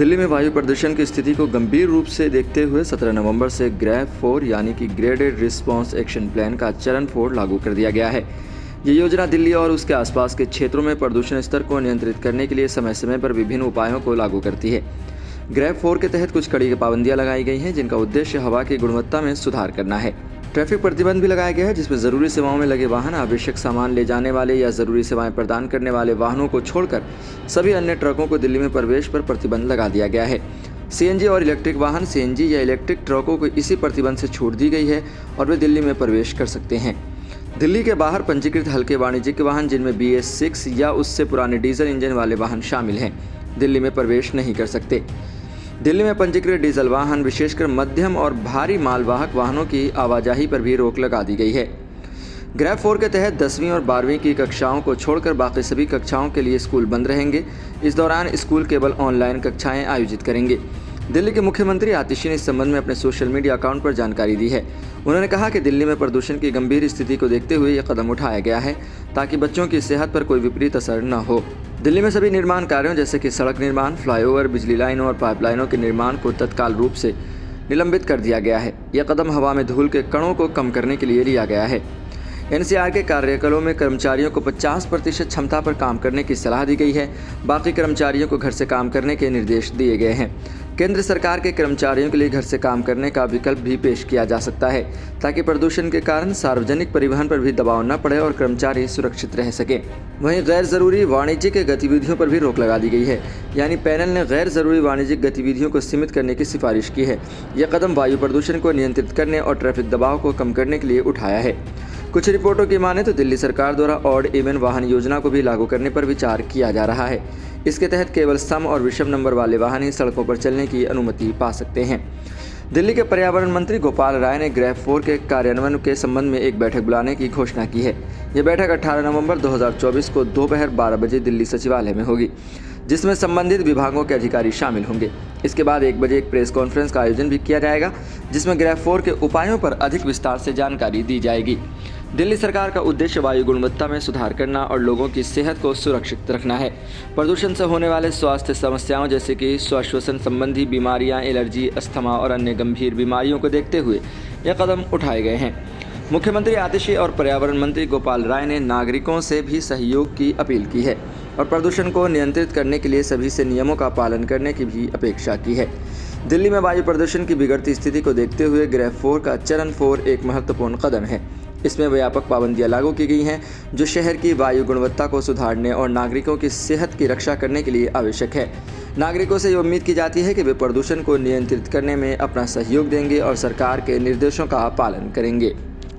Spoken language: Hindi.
दिल्ली में वायु प्रदूषण की स्थिति को गंभीर रूप से देखते हुए 17 नवंबर से ग्रेड 4 यानी कि ग्रेडेड रिस्पांस एक्शन प्लान का चरण 4 लागू कर दिया गया है। ये योजना दिल्ली और उसके आसपास के क्षेत्रों में प्रदूषण स्तर को नियंत्रित करने के लिए समय समय पर विभिन्न उपायों को लागू करती है। ग्रेड 4 के तहत कुछ कड़ी पाबंदियां लगाई गई हैं, जिनका उद्देश्य हवा की गुणवत्ता में सुधार करना है। ट्रैफिक प्रतिबंध भी लगाया गया है, जिसमें जरूरी सेवाओं में लगे वाहन, आवश्यक सामान ले जाने वाले या जरूरी सेवाएं प्रदान करने वाले वाहनों को छोड़कर सभी अन्य ट्रकों को दिल्ली में प्रवेश पर प्रतिबंध लगा दिया गया है। सीएनजी और इलेक्ट्रिक वाहन, सीएनजी या इलेक्ट्रिक ट्रकों को इसी प्रतिबंध से छूट दी गई है और वे दिल्ली में प्रवेश कर सकते हैं। दिल्ली के बाहर पंजीकृत हल्के वाणिज्यिक वाहन, जिनमें BS6 या उससे पुराने डीजल इंजन वाले वाहन शामिल हैं, दिल्ली में प्रवेश नहीं कर सकते। दिल्ली में पंजीकृत डीजल वाहन, विशेषकर मध्यम और भारी मालवाहक वाहनों की आवाजाही पर भी रोक लगा दी गई है। ग्रेड 4 के तहत 10वीं और 12वीं की कक्षाओं को छोड़कर बाकी सभी कक्षाओं के लिए स्कूल बंद रहेंगे। इस दौरान स्कूल केवल ऑनलाइन कक्षाएं आयोजित करेंगे। दिल्ली के मुख्यमंत्री आतिशी ने इस संबंध में अपने सोशल मीडिया अकाउंट पर जानकारी दी है। उन्होंने कहा कि दिल्ली में प्रदूषण की गंभीर स्थिति को देखते हुए यह कदम उठाया गया है ताकि बच्चों की सेहत पर कोई विपरीत असर न हो। दिल्ली में सभी निर्माण कार्यों जैसे कि सड़क निर्माण, फ्लाईओवर, बिजली लाइनों और पाइपलाइनों के निर्माण को तत्काल रूप से निलंबित कर दिया गया है। यह कदम हवा में धूल के कणों को कम करने के लिए लिया गया है। NCR के कार्यकालों में कर्मचारियों को 50% क्षमता पर काम करने की सलाह दी गई है। बाकी कर्मचारियों को घर से काम करने के निर्देश दिए गए हैं। केंद्र सरकार के कर्मचारियों के लिए घर से काम करने का विकल्प भी पेश किया जा सकता है ताकि प्रदूषण के कारण सार्वजनिक परिवहन पर भी दबाव न पड़े और कर्मचारी सुरक्षित रह सकें। वहीं गैर जरूरी वाणिज्यिक गतिविधियों पर भी रोक लगा दी गई है, यानी पैनल ने गैर जरूरी वाणिज्यिक गतिविधियों को सीमित करने की सिफारिश की है। यह कदम वायु प्रदूषण को नियंत्रित करने और ट्रैफिक दबाव को कम करने के लिए उठाया है। कुछ रिपोर्टों की माने तो दिल्ली सरकार द्वारा ऑड इवन वाहन योजना को भी लागू करने पर विचार किया जा रहा है। इसके तहत केवल सम और विषम नंबर वाले वाहन ही सड़कों पर चलने की अनुमति पा सकते हैं। दिल्ली के पर्यावरण मंत्री गोपाल राय ने ग्रेड 4 के कार्यान्वयन के संबंध में एक बैठक बुलाने की घोषणा की है। यह बैठक 18 नवंबर 2024 को दोपहर 12 बजे दिल्ली सचिवालय में होगी, जिसमें संबंधित विभागों के अधिकारी शामिल होंगे। इसके बाद 1 बजे एक प्रेस कॉन्फ्रेंस का आयोजन भी किया जाएगा, जिसमें ग्रेड 4 के उपायों पर अधिक विस्तार से जानकारी दी जाएगी। दिल्ली सरकार का उद्देश्य वायु गुणवत्ता में सुधार करना और लोगों की सेहत को सुरक्षित रखना है। प्रदूषण से होने वाले स्वास्थ्य समस्याओं जैसे कि श्वसन संबंधी बीमारियां, एलर्जी, अस्थमा और अन्य गंभीर बीमारियों को देखते हुए यह कदम उठाए गए हैं। मुख्यमंत्री आतिशी और पर्यावरण मंत्री गोपाल राय ने नागरिकों से भी सहयोग की अपील की है और प्रदूषण को नियंत्रित करने के लिए सभी से नियमों का पालन करने की भी अपेक्षा की है। दिल्ली में वायु प्रदूषण की बिगड़ती स्थिति को देखते हुए ग्रेड 4 का चरण 4 एक महत्वपूर्ण कदम है। इसमें व्यापक पाबंदियां लागू की गई हैं, जो शहर की वायु गुणवत्ता को सुधारने और नागरिकों की सेहत की रक्षा करने के लिए आवश्यक है। नागरिकों से ये उम्मीद की जाती है कि वे प्रदूषण को नियंत्रित करने में अपना सहयोग देंगे और सरकार के निर्देशों का पालन करेंगे।